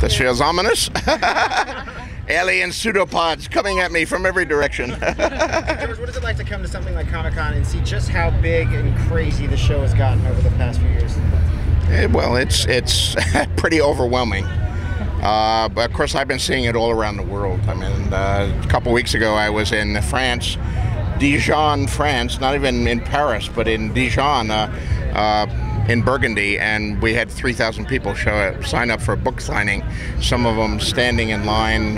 This feels ominous. Alien pseudopods coming at me from every direction. George, what is it like to come to something like Comic-Con and see just how big and crazy the show has gotten over the past few years? Well, it's pretty overwhelming. But of course, I've been seeing it all around the world. I mean, a couple weeks ago, I was in France, Dijon, France, not even in Paris, but in Dijon, in Burgundy, and we had 3,000 people sign up for a book signing. Some of them standing in line,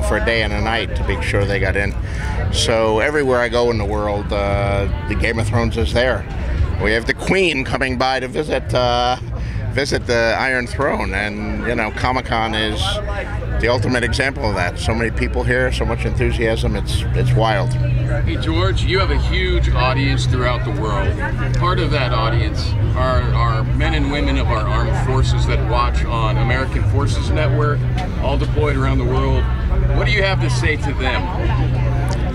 for a day and a night to make sure they got in. So everywhere I go in the world, the Game of Thrones is there. We have the Queen coming by to visit the Iron Throne, and Comic-Con is the ultimate example of that. So many people here, so much enthusiasm. It's wild. Hey George, you have a huge audience throughout the world. Part of that audience are men and women of our armed forces that watch on American Forces Network, all deployed around the world. What do you have to say to them?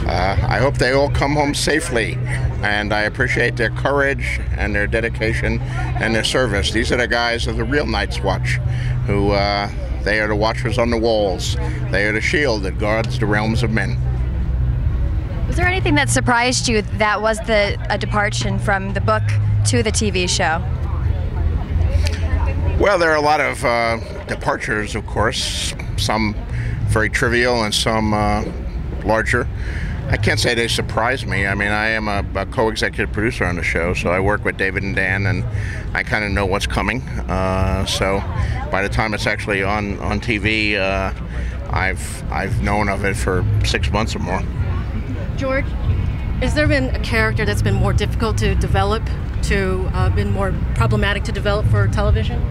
I hope they all come home safely, and I appreciate their courage and their dedication and their service. These are the guys of the real Night's Watch, who they are the watchers on the walls. They are the shield that guards the realms of men. Was there anything that surprised you that was a departure from the book to the TV show? Well, there are a lot of departures, of course, some very trivial and some larger. I can't say they surprised me. I mean, I am a co-executive producer on the show, so I work with David and Dan, and I kind of know what's coming. So by the time it's actually on TV, I've known of it for 6 months or more. George, has there been a character that's been more difficult to develop, been more problematic to develop for television?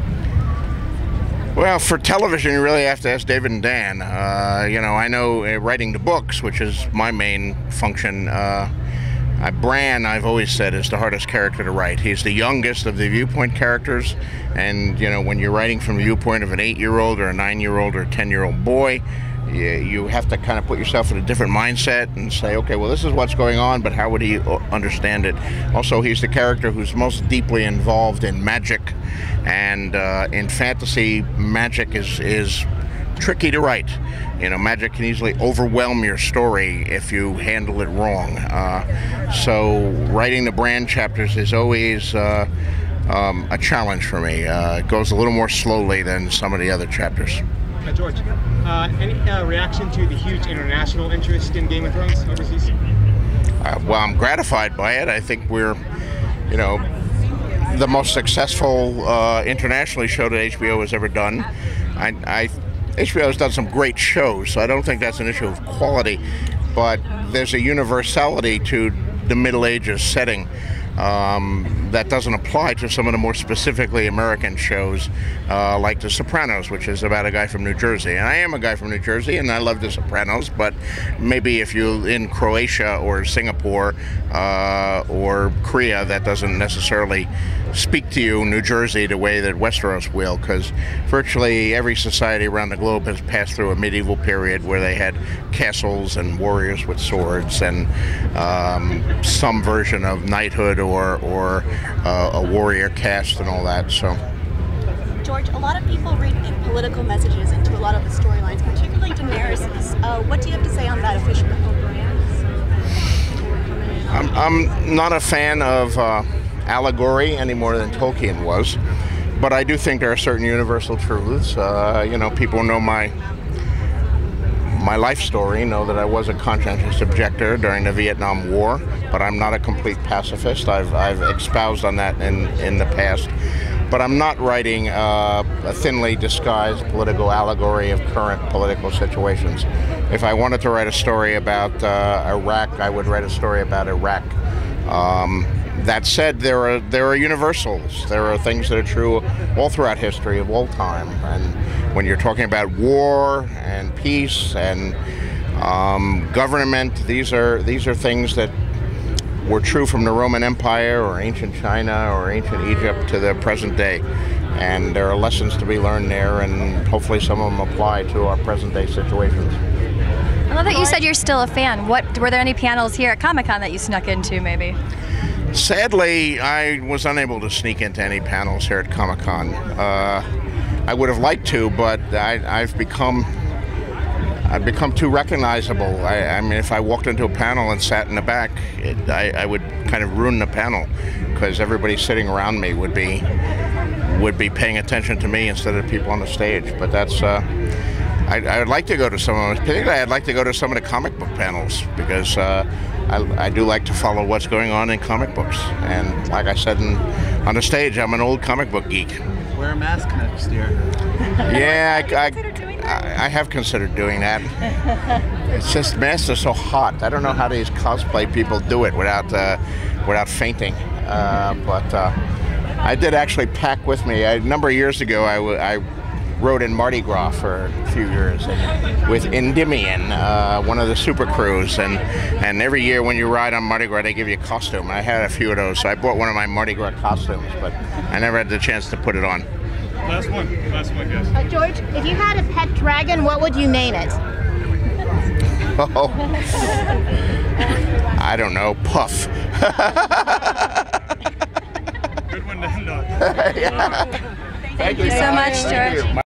Well, for television, you really have to ask David and Dan. I know writing the books, which is my main function, Bran, I've always said, is the hardest character to write. He's the youngest of the viewpoint characters, and when you're writing from the viewpoint of an 8-year-old or a 9-year-old or a 10-year-old boy, you have to kind of put yourself in a different mindset and say, okay, well, this is what's going on, but how would he understand it? Also, he's the character who's most deeply involved in magic, and in fantasy, magic is tricky to write. Magic can easily overwhelm your story if you handle it wrong. So writing the Bran chapters is always a challenge for me. It goes a little more slowly than some of the other chapters. George, any reaction to the huge international interest in Game of Thrones overseas? Well, I'm gratified by it. I think we're, the most successful internationally show that HBO has ever done. HBO has done some great shows, so I don't think that's an issue of quality, but there's a universality to the Middle Ages setting that doesn't apply to some of the more specifically American shows like The Sopranos, which is about a guy from New Jersey. And I am a guy from New Jersey, and I love The Sopranos, but maybe if you're in Croatia or Singapore or Korea, that doesn't necessarily speak to you, New Jersey, the way that Westeros will, because virtually every society around the globe has passed through a medieval period where they had castles and warriors with swords and some version of knighthood or a warrior caste and all that. So, George, a lot of people read political messages into a lot of the storylines, particularly Daenerys'. What do you have to say on that officially? I'm not a fan of allegory any more than Tolkien was, but I do think there are certain universal truths. People know my life story, know that I was a conscientious objector during the Vietnam War, but I'm not a complete pacifist. I've espoused on that in the past. But I'm not writing a thinly disguised political allegory of current political situations. If I wanted to write a story about Iraq, I would write a story about Iraq. That said, there are universals. There are things that are true all throughout history of all time. And when you're talking about war and peace and government, these are things that were true from the Roman Empire or ancient China or ancient Egypt to the present day. And there are lessons to be learned there, and hopefully some of them apply to our present day situations. I love that you said you're still a fan. Were there any panels here at Comic-Con that you snuck into, maybe? Sadly, I was unable to sneak into any panels here at Comic-Con. I would have liked to, but I've become too recognizable. I mean, if I walked into a panel and sat in the back, I would kind of ruin the panel, because everybody sitting around me would be paying attention to me instead of people on the stage. But that's I'd like to go to some of them. Particularly, I'd like to go to some of the comic book panels, because I do like to follow what's going on in comic books. And like I said on the stage, I'm an old comic book geek. Wear a mask next year. Yeah, I have considered doing that. It's just, masks are so hot. I don't know how these cosplay people do it without fainting. But I did actually pack with me. A number of years ago, I rode in Mardi Gras for a few years with Endymion, one of the super crews, and every year when you ride on Mardi Gras, they give you a costume. I had a few of those, so I bought one of my Mardi Gras costumes, but I never had the chance to put it on. Last one, guys. George, if you had a pet dragon, what would you name it? Oh, I don't know, Puff. Good one to end on. Yeah. Thank you so much, George.